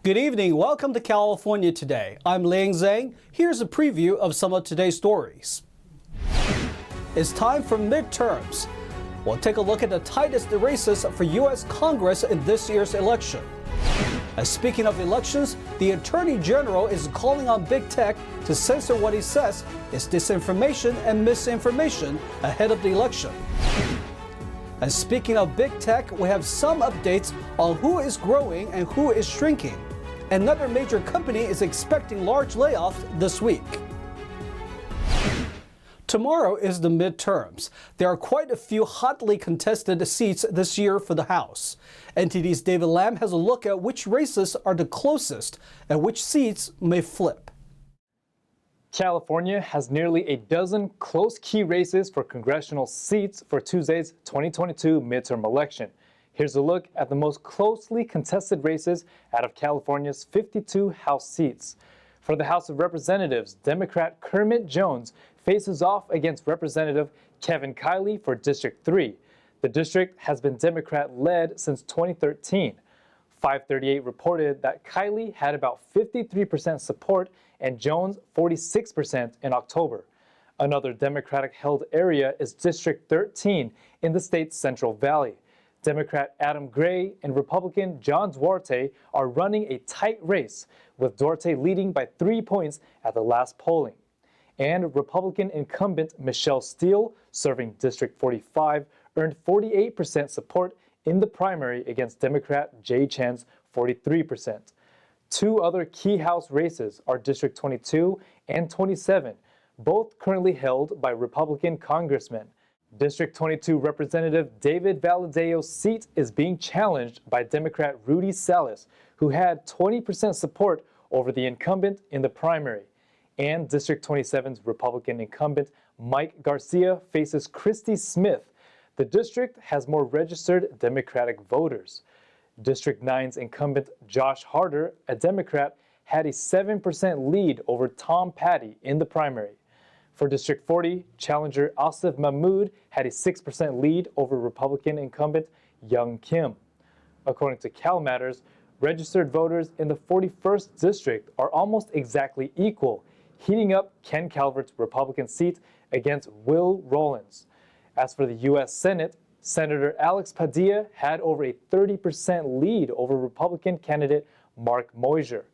Good evening. Welcome to California Today. I'm Ling Zhang. Here's a preview of some of today's stories. It's time for midterms. We'll take a look at the tightest races for U.S. Congress in this year's election. And speaking of elections, the Attorney General is calling on big tech to censor what he says is disinformation and misinformation ahead of the election. And speaking of big tech, we have some updates on who is growing and who is shrinking. Another major company is expecting large layoffs this week. Tomorrow is the midterms. There are quite a few hotly contested seats this year for the House. NTD's David Lam has a look at which races are the closest and which seats may flip. California has nearly a dozen close key races for congressional seats for Tuesday's 2022 midterm election. Here's a look at the most closely contested races out of California's 52 House seats. For the House of Representatives, Democrat Kermit Jones faces off against Representative Kevin Calif for District 3. The district has been Democrat-led since 2013. 538 reported that Calif had about 53% support and Jones 46% in October. Another Democratic-held area is District 13 in the state's Central Valley. Democrat Adam Gray and Republican John Duarte are running a tight race, with Duarte leading by 3 points at the last polling. And Republican incumbent Michelle Steele, serving District 45, earned 48% support in the primary against Democrat Jay Chen's 43%. Two other key House races are District 22 and 27, both currently held by Republican congressmen. District 22 Representative David Valadeo's seat is being challenged by Democrat Rudy Salas, who had 20% support over the incumbent in the primary. And District 27's Republican incumbent Mike Garcia faces Christy Smith. The district has more registered Democratic voters. District 9's incumbent Josh Harder, a Democrat, had a 7% lead over Tom Patty in the primary. For District 40, challenger Asif Mahmood had a 6% lead over Republican incumbent Young Kim. According to CalMatters, registered voters in the 41st District are almost exactly equal, heating up Ken Calvert's Republican seat against Will Rollins. As for the U.S. Senate, Senator Alex Padilla had over a 30% lead over Republican candidate Mark Moyser.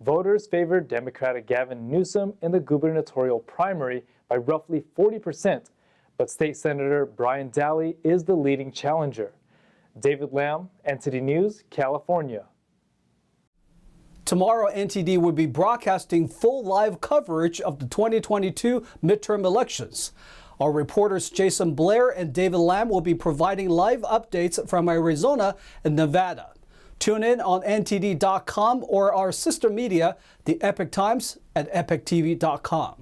Voters favored Democratic Gavin Newsom in the gubernatorial primary by roughly 40%, but State Senator Brian Daly is the leading challenger. David Lam, NTD News, California. Tomorrow, NTD will be broadcasting full live coverage of the 2022 midterm elections. Our reporters Jason Blair and David Lam will be providing live updates from Arizona and Nevada. Tune in on ntd.com or our sister media, the Epic Times at epictv.com.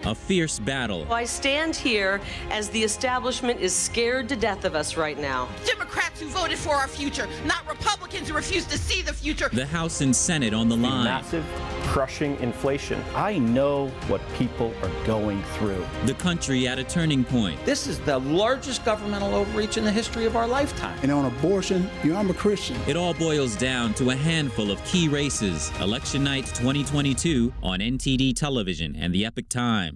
A fierce battle. I stand here as the establishment is scared to death of us right now. Democrats who voted for our future, not Republicans who refuse to see the future. The House and Senate on the line. Massive, crushing inflation. I know what people are going through. The country at a turning point. This is the largest governmental overreach in the history of our lifetime. And on abortion, I'm a Christian. It all boils down to a handful of key races. Election night 2022 on NTD Television and the Epic Times.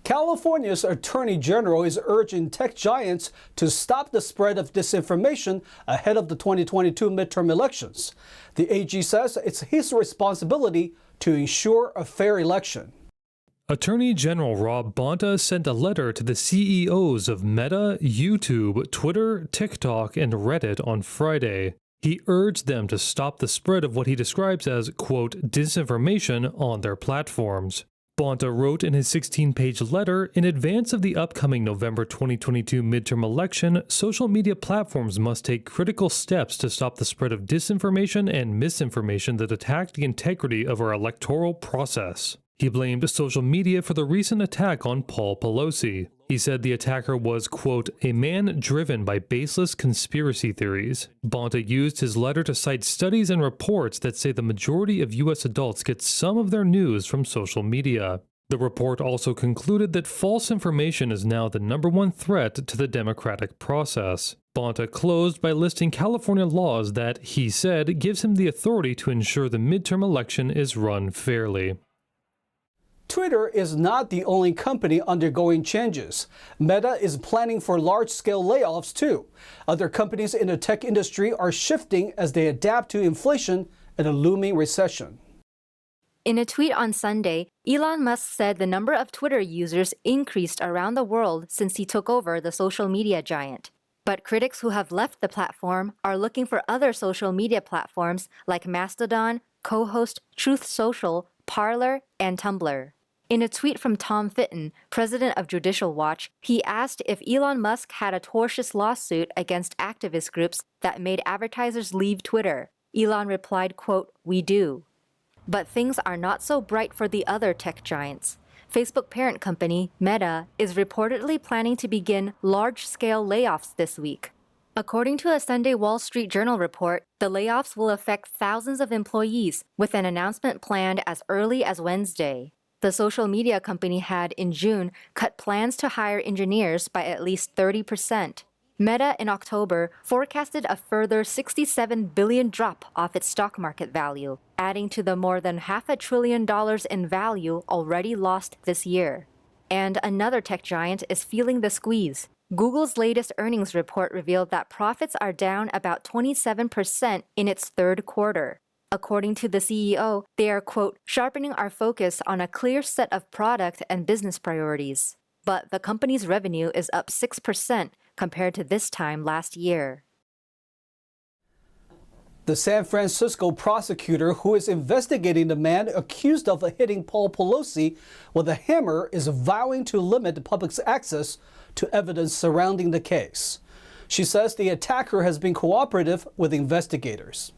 California's Attorney General is urging tech giants to stop the spread of disinformation ahead of the 2022 midterm elections. The AG says it's his responsibility to ensure a fair election. Attorney General Rob Bonta sent a letter to the CEOs of Meta, YouTube, Twitter, TikTok, and Reddit on Friday. He urged them to stop the spread of what he describes as, quote, disinformation on their platforms. Bonta wrote in his 16-page letter, in advance of the upcoming November 2022 midterm election, social media platforms must take critical steps to stop the spread of disinformation and misinformation that attack the integrity of our electoral process. He blamed social media for the recent attack on Paul Pelosi. He said the attacker was, quote, a man driven by baseless conspiracy theories. Bonta used his letter to cite studies and reports that say the majority of U.S. adults get some of their news from social media. The report also concluded that false information is now the #1 threat to the democratic process. Bonta closed by listing California laws that, he said, gives him the authority to ensure the midterm election is run fairly. Twitter is not the only company undergoing changes. Meta is planning for large-scale layoffs too. Other companies in the tech industry are shifting as they adapt to inflation and a looming recession. In a tweet on Sunday, Elon Musk said the number of Twitter users increased around the world since he took over the social media giant. But critics who have left the platform are looking for other social media platforms like Mastodon, Co-host, Truth Social, Parler, and Tumblr. In a tweet from Tom Fitton, president of Judicial Watch, he asked if Elon Musk had a tortious lawsuit against activist groups that made advertisers leave Twitter. Elon replied, quote, "We do." But things are not so bright for the other tech giants. Facebook parent company, Meta, is reportedly planning to begin large-scale layoffs this week. According to a Sunday Wall Street Journal report, the layoffs will affect thousands of employees, with an announcement planned as early as Wednesday. The social media company had, in June, cut plans to hire engineers by at least 30%. Meta, in October, forecasted a further $67 billion drop off its stock market value, adding to the more than $500 billion in value already lost this year. And another tech giant is feeling the squeeze. Google's latest earnings report revealed that profits are down about 27% in its third quarter. According to the CEO, they are, quote, "sharpening our focus on a clear set of product and business priorities." But the company's revenue is up 6% compared to this time last year. The San Francisco prosecutor who is investigating the man accused of hitting Paul Pelosi with a hammer is vowing to limit the public's access to evidence surrounding the case. She says the attacker has been cooperative with investigators.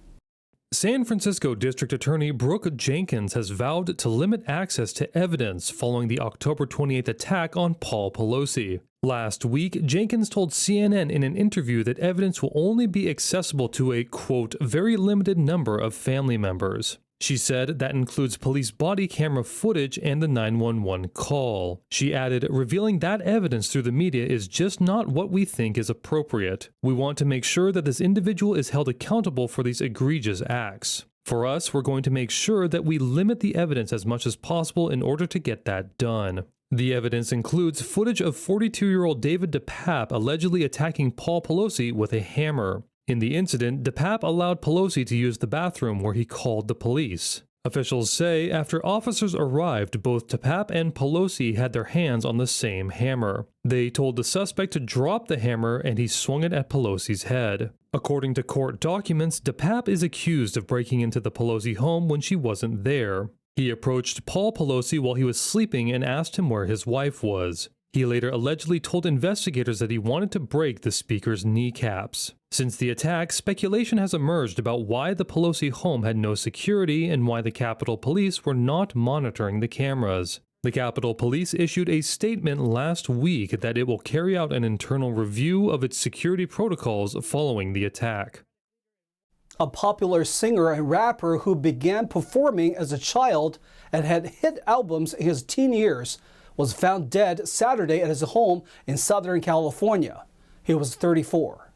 San Francisco District Attorney Brooke Jenkins has vowed to limit access to evidence following the October 28th attack on Paul Pelosi. Last week, Jenkins told CNN in an interview that evidence will only be accessible to a, quote, "very limited number of family members." She said that includes police body camera footage and the 911 call. She added, "Revealing that evidence through the media is just not what we think is appropriate. We want to make sure that this individual is held accountable for these egregious acts. For us, we're going to make sure that we limit the evidence as much as possible in order to get that done." The evidence includes footage of 42-year-old David DePape allegedly attacking Paul Pelosi with a hammer. In the incident, DePape allowed Pelosi to use the bathroom where he called the police. Officials say after officers arrived, both DePape and Pelosi had their hands on the same hammer. They told the suspect to drop the hammer and he swung it at Pelosi's head. According to court documents, DePape is accused of breaking into the Pelosi home when she wasn't there. He approached Paul Pelosi while he was sleeping and asked him where his wife was. He later allegedly told investigators that he wanted to break the speaker's kneecaps. Since the attack, speculation has emerged about why the Pelosi home had no security and why the Capitol Police were not monitoring the cameras. The Capitol Police issued a statement last week that it will carry out an internal review of its security protocols following the attack. A popular singer and rapper who began performing as a child and had hit albums in his teen years was found dead Saturday at his home in Southern California. He was 34.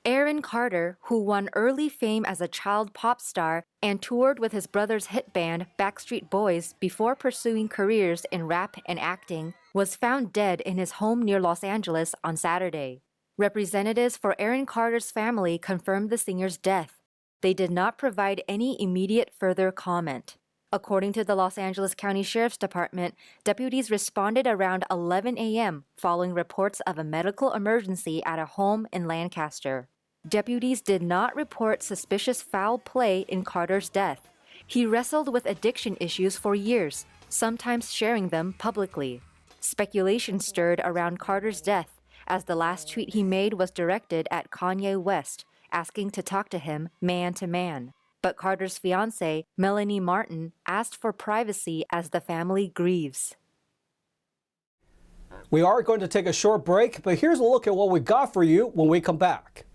Aaron Carter, who won early fame as a child pop star and toured with his brother's hit band Backstreet Boys before pursuing careers in rap and acting, was found dead in his home near Los Angeles on Saturday. Representatives for Aaron Carter's family confirmed the singer's death. They did not provide any immediate further comment. According to the Los Angeles County Sheriff's Department, deputies responded around 11 a.m. following reports of a medical emergency at a home in Lancaster. Deputies did not report suspicious foul play in Carter's death. He wrestled with addiction issues for years, sometimes sharing them publicly. Speculation stirred around Carter's death, as the last tweet he made was directed at Kanye West, asking to talk to him man to man. But Carter's fiancée, Melanie Martin, asked for privacy as the family grieves. We are going to take a short break, but here's a look at what we got for you when we come back.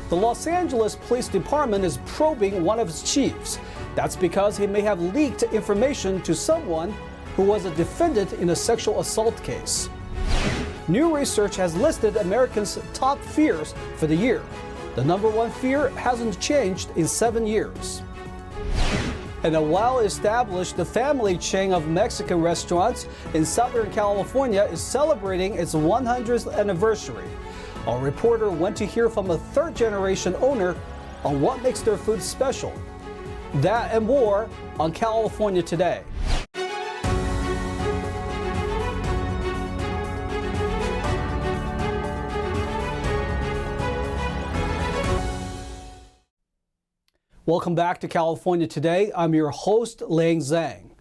The Los Angeles Police Department is probing one of its chiefs. That's because he may have leaked information to someone who was a defendant in a sexual assault case. New research has listed Americans' top fears for the year. The number one fear hasn't changed in 7 years. And a well-established family chain of Mexican restaurants in Southern California is celebrating its 100th anniversary. Our reporter went to hear from a third-generation owner on what makes their food special. That and more on California Today. Welcome back to California Today. I'm your host, Liang Zhang.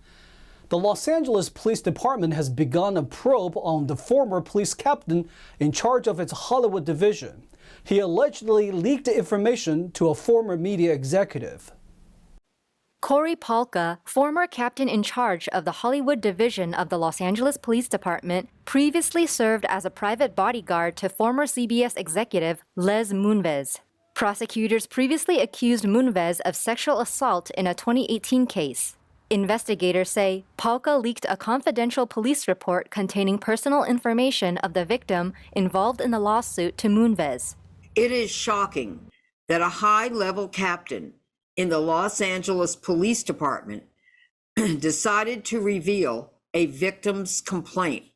The Los Angeles Police Department has begun a probe on the former police captain in charge of its Hollywood division. He allegedly leaked information to a former media executive. Corey Palka, former captain in charge of the Hollywood division of the Los Angeles Police Department, previously served as a private bodyguard to former CBS executive Les Moonves. Prosecutors previously accused Moonves of sexual assault in a 2018 case. Investigators say Palka leaked a confidential police report containing personal information of the victim involved in the lawsuit to Moonves. It is shocking that a high-level captain in the Los Angeles Police Department decided to reveal a victim's complaint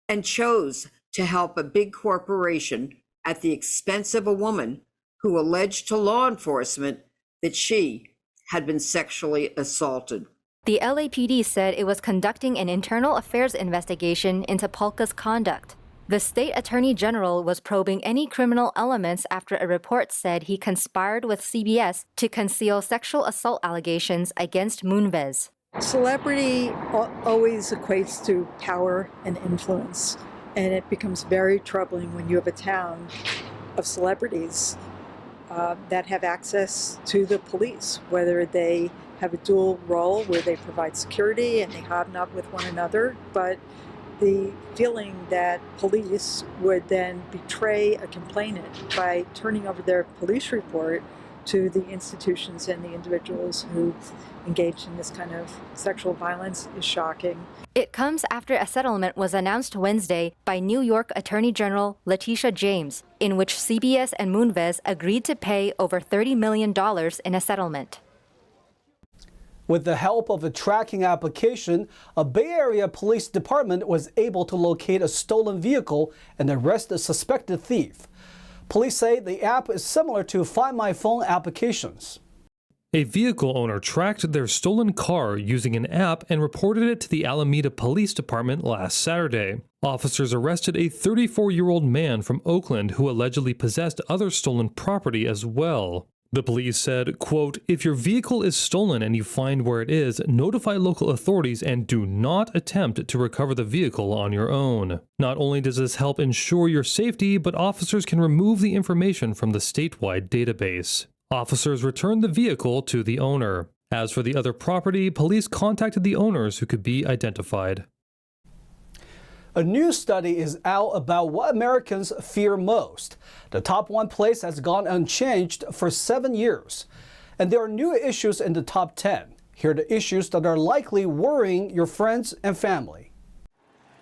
and chose to help a big corporation at the expense of a woman who alleged to law enforcement that she had been sexually assaulted. The LAPD said it was conducting an internal affairs investigation into Palka's conduct. The state attorney general was probing any criminal elements after a report said he conspired with CBS to conceal sexual assault allegations against Moonves. Celebrity always equates to power and influence, and it becomes very troubling when you have a town of celebrities that have access to the police, whether they have a dual role where they provide security and they hobnob with one another, but the feeling that police would then betray a complainant by turning over their police report to the institutions and the individuals who engaged in this kind of sexual violence is shocking. It comes after a settlement was announced Wednesday by New York Attorney General Letitia James, in which CBS and Moonves agreed to pay over $30 million in a settlement. With the help of a tracking application, a Bay Area police department was able to locate a stolen vehicle and arrest a suspected thief. Police say the app is similar to Find My Phone applications. A vehicle owner tracked their stolen car using an app and reported it to the Alameda Police Department last Saturday. Officers arrested a 34-year-old man from Oakland who allegedly possessed other stolen property as well. The police said, quote, "If your vehicle is stolen and you find where it is, notify local authorities and do not attempt to recover the vehicle on your own." Not only does this help ensure your safety, but officers can remove the information from the statewide database. Officers returned the vehicle to the owner. As for the other property, police contacted the owners who could be identified. A new study is out about what Americans fear most. The top one place has gone unchanged for 7 years. And there are new issues in the top 10. Here are the issues that are likely worrying your friends and family.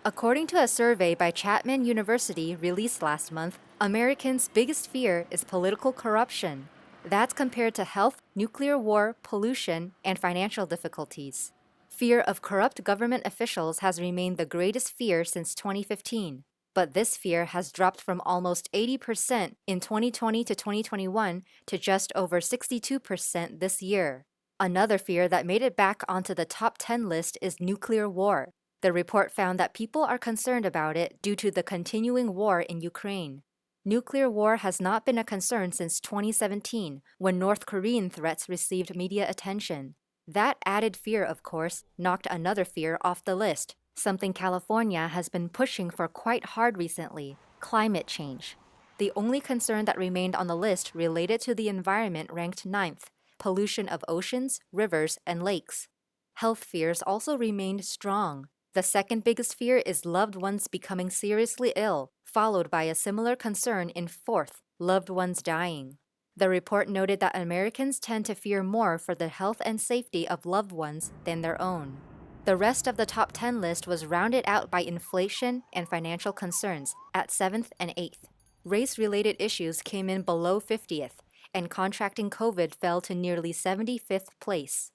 According to a survey by Chapman University released last month, Americans' biggest fear is political corruption. That's compared to health, nuclear war, pollution, and financial difficulties. Fear of corrupt government officials has remained the greatest fear since 2015, but this fear has dropped from almost 80% in 2020 to 2021 to just over 62% this year. Another fear that made it back onto the top 10 list is nuclear war. The report found that people are concerned about it due to the continuing war in Ukraine. Nuclear war has not been a concern since 2017, when North Korean threats received media attention. That added fear, of course, knocked another fear off the list, something California has been pushing for quite hard recently: climate change. The only concern that remained on the list related to the environment ranked 9th: pollution of oceans, rivers, and lakes. Health fears also remained strong. The second biggest fear is loved ones becoming seriously ill, followed by a similar concern in 4th: loved ones dying. The report noted that Americans tend to fear more for the health and safety of loved ones than their own. The rest of the top 10 list was rounded out by inflation and financial concerns at 7th and 8th. Race-related issues came in below 50th, and contracting COVID fell to nearly 75th place.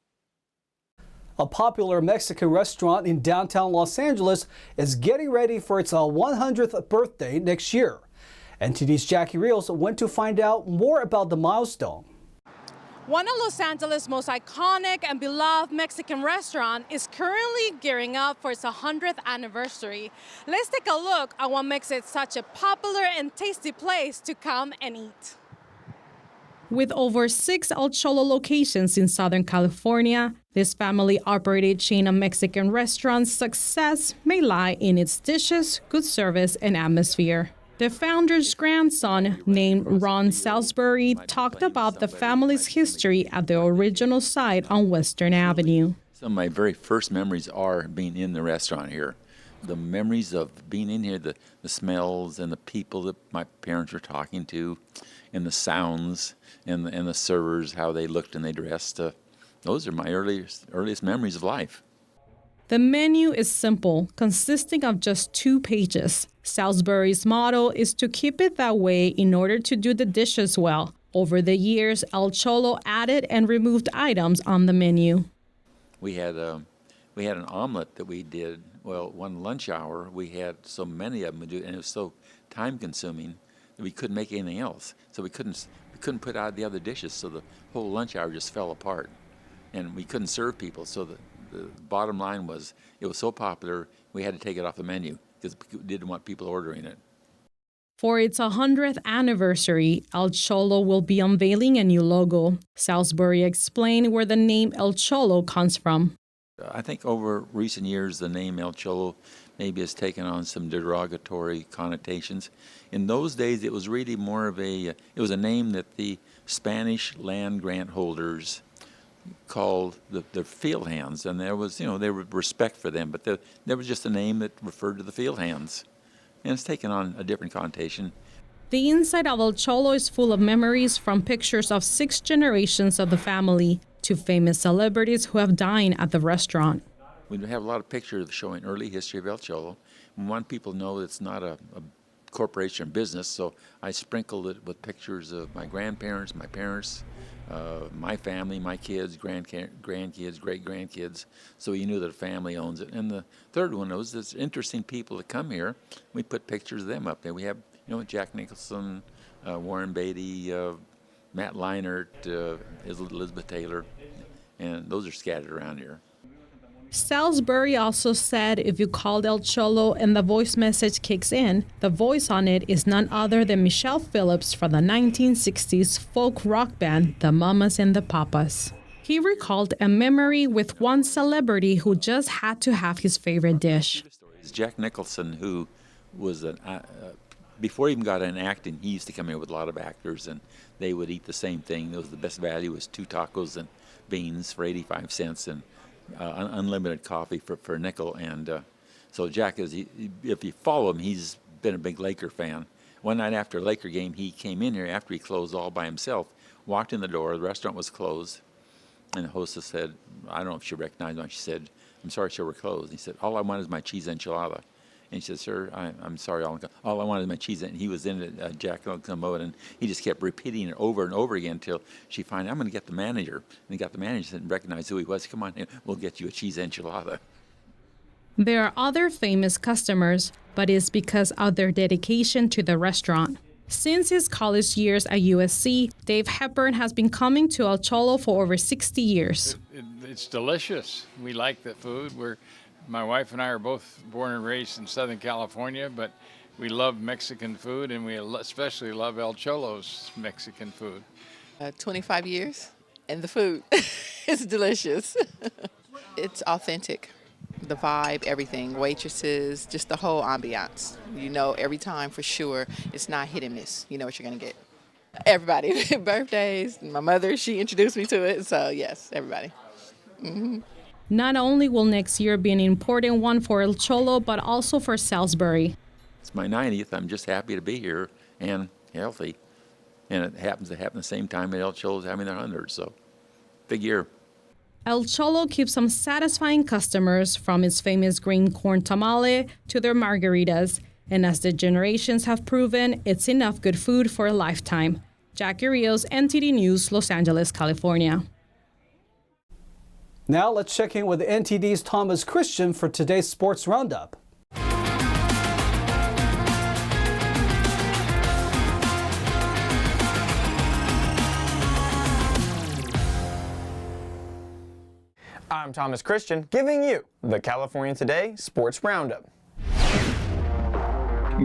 A popular Mexican restaurant in downtown Los Angeles is getting ready for its 100th birthday next year. NTD's Jackie Rios went to find out more about the milestone. One of Los Angeles' most iconic and beloved Mexican restaurant is currently gearing up for its 100th anniversary. Let's take a look at what makes it such a popular and tasty place to come and eat. With over 6 El Cholo locations in Southern California, this family-operated chain of Mexican restaurants' success may lie in its dishes, good service, and atmosphere. The founder's grandson, named Ron Salisbury, talked about the family's history at the original site on Western Avenue. Some of my very first memories are being in the restaurant here. The memories of being in here, the smells and the people that my parents were talking to, and the sounds and the servers, how they looked and they dressed. Those are my earliest memories of life. The menu is simple, consisting of just 2 pages. Salisbury's motto is to keep it that way in order to do the dishes well. Over the years, El Cholo added and removed items on the menu. We had an omelet that we did. Well, one lunch hour, we had so many of them to do, and it was so time-consuming that we couldn't make anything else. So we couldn't put out the other dishes, so the whole lunch hour just fell apart, and we couldn't serve people. So the bottom line was, it was so popular, we had to take it off the menu because we didn't want people ordering it. For its 100th anniversary, El Cholo will be unveiling a new logo. Salisbury explained where the name El Cholo comes from. I think over recent years, the name El Cholo maybe has taken on some derogatory connotations. In those days, it was really more of it was a name that the Spanish land grant holders called the field hands, and there was, there was respect for them, but there was just a name that referred to the field hands, and it's taken on a different connotation. The inside of El Cholo is full of memories, from pictures of 6 generations of the family to famous celebrities who have dined at the restaurant. We have a lot of pictures showing early history of El Cholo. We want people to know it's not a corporation business, so I sprinkled it with pictures of my grandparents, my parents, my family, my kids, grandkids, great-grandkids, so you knew that a family owns it. And the third one was there's interesting people that come here. We put pictures of them up there. We have, Jack Nicholson, Warren Beatty, Matt Leinart, Elizabeth Taylor, and those are scattered around here. Salisbury also said if you called El Cholo and the voice message kicks in, the voice on it is none other than Michelle Phillips from the 1960s folk rock band, the Mamas and the Papas. He recalled a memory with one celebrity who just had to have his favorite dish. It's Jack Nicholson, who was before he even got into acting, he used to come here with a lot of actors, and they would eat the same thing. It was the best value was 2 tacos and beans for 85 cents and unlimited coffee for a nickel. And so Jack if you follow him, he's been a big Laker fan. One night after a Laker game, he came in here after he closed all by himself, walked in the door, the restaurant was closed, and the hostess said, I don't know if she recognized him, she said, I'm sorry, sir, we're closed. And he said, all I want is my cheese enchilada. And he said, sir, I'm sorry, all I wanted is my cheese. And he was in it, Jack mode, and he just kept repeating it over and over again until she finally, I'm going to get the manager. And he got the manager and recognized who he was. Come on, we'll get you a cheese enchilada. There are other famous customers, but it's because of their dedication to the restaurant. Since his college years at USC, Dave Hepburn has been coming to El Cholo for over 60 years. It's delicious. We like the food. My wife and I are both born and raised in Southern California, but we love Mexican food, and we especially love El Cholo's Mexican food. 25 years, and the food is delicious. It's authentic. The vibe, everything, waitresses, just the whole ambiance. Every time for sure, it's not hit and miss. You know what you're going to get. Everybody, birthdays, my mother, she introduced me to it, so yes, everybody. Mm-hmm. Not only will next year be an important one for El Cholo, but also for Salisbury. It's my 90th. I'm just happy to be here and healthy. And it happens to happen the same time that El Cholo's having their 100th, so big year. El Cholo keeps some satisfying customers, from its famous green corn tamale to their margaritas. And as the generations have proven, it's enough good food for a lifetime. Jackie Rios, NTD News, Los Angeles, California. Now let's check in with NTD's Thomas Christian for today's Sports Roundup. I'm Thomas Christian, giving you the California Today Sports Roundup.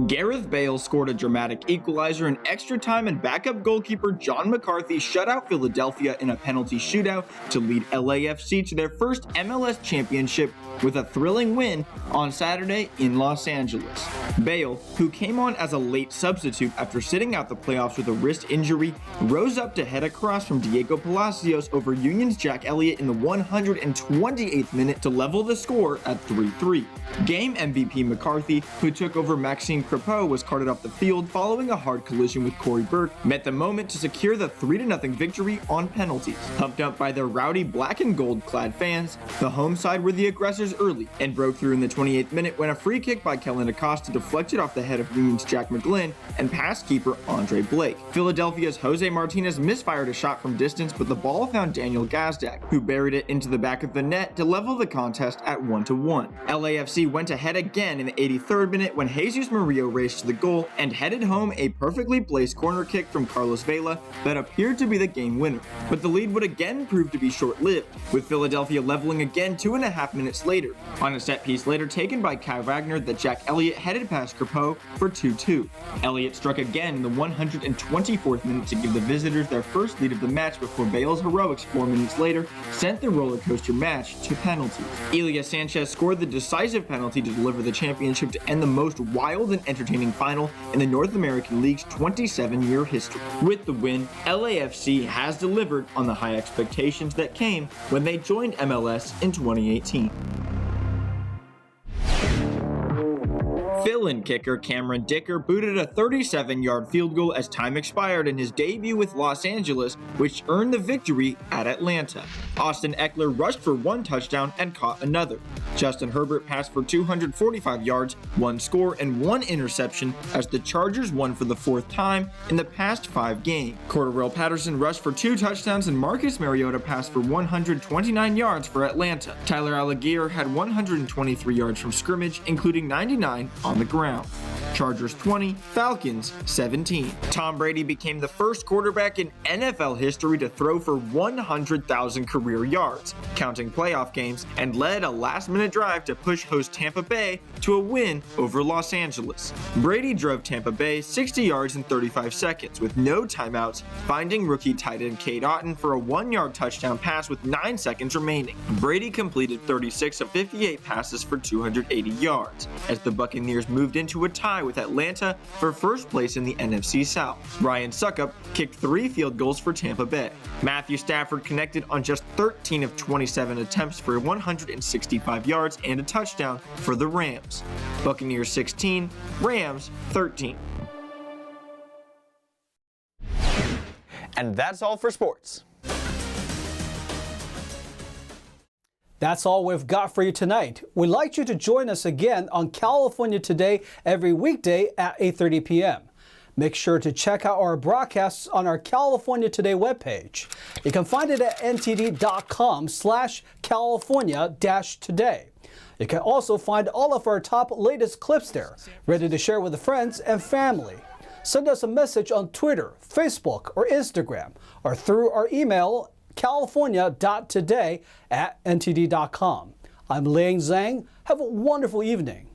Gareth Bale scored a dramatic equalizer in extra time, and backup goalkeeper John McCarthy shut out Philadelphia in a penalty shootout to lead LAFC to their first MLS championship with a thrilling win on Saturday in Los Angeles. Bale, who came on as a late substitute after sitting out the playoffs with a wrist injury, rose up to head across from Diego Palacios over Union's Jack Elliott in the 128th minute to level the score at 3-3. Game MVP McCarthy, who took over Maxime Crepeau, was carted off the field following a hard collision with Corey Burke, met the moment to secure the 3-0 victory on penalties. Pumped up by their rowdy black and gold clad fans, the home side were the aggressors early and broke through in the 28th minute when a free kick by Kellen Acosta deflected off the head of Union's Jack McGlynn and past keeper Andre Blake. Philadelphia's Jose Martinez misfired a shot from distance, but the ball found Daniel Gazdag, who buried it into the back of the net to level the contest at 1-1. LAFC went ahead again in the 83rd minute when Jesus Murillo raced to the goal and headed home a perfectly placed corner kick from Carlos Vela that appeared to be the game winner. But the lead would again prove to be short-lived, with Philadelphia leveling again 2.5 minutes later. On a set piece later taken by Kai Wagner, that Jack Elliott headed past Crepeau for 2-2. Elliott struck again in the 124th minute to give the visitors their first lead of the match before Bale's heroics 4 minutes later sent the roller coaster match to penalties. Elia Sanchez scored the decisive penalty to deliver the championship to end the most wild and entertaining final in the North American League's 27-year history. With the win, LAFC has delivered on the high expectations that came when they joined MLS in 2018. Fill-in kicker Cameron Dicker booted a 37-yard field goal as time expired in his debut with Los Angeles, which earned the victory at Atlanta. Austin Eckler rushed for 1 touchdown and caught another. Justin Herbert passed for 245 yards, 1 score, and 1 interception as the Chargers won for the 4th time in the past 5 games. Cordarrelle Patterson rushed for 2 touchdowns, and Marcus Mariota passed for 129 yards for Atlanta. Tyler Algier had 123 yards from scrimmage, including 99 on the ground. Chargers 20, Falcons 17. Tom Brady became the first quarterback in NFL history to throw for 100,000 career yards, counting playoff games, and led a last-minute drive to push host Tampa Bay to a win over Los Angeles. Brady drove Tampa Bay 60 yards in 35 seconds with no timeouts, finding rookie tight end Cade Otton for a 1-yard touchdown pass with 9 seconds remaining. Brady completed 36 of 58 passes for 280 yards, as the Buccaneers moved into a tie with Atlanta for first place in the NFC South. Ryan Suckup kicked 3 field goals for Tampa Bay. Matthew Stafford connected on just 13 of 27 attempts for 165 yards and a touchdown for the Rams. Buccaneers 16, Rams 13. And that's all for sports. That's all we've got for you tonight. We'd like you to join us again on California Today every weekday at 8:30 p.m. Make sure to check out our broadcasts on our California Today webpage. You can find it at ntd.com/California-today. You can also find all of our top latest clips there, ready to share with friends and family. Send us a message on Twitter, Facebook, or Instagram, or through our email california.today@ntd.com. I'm Liang Zhang. Have a wonderful evening.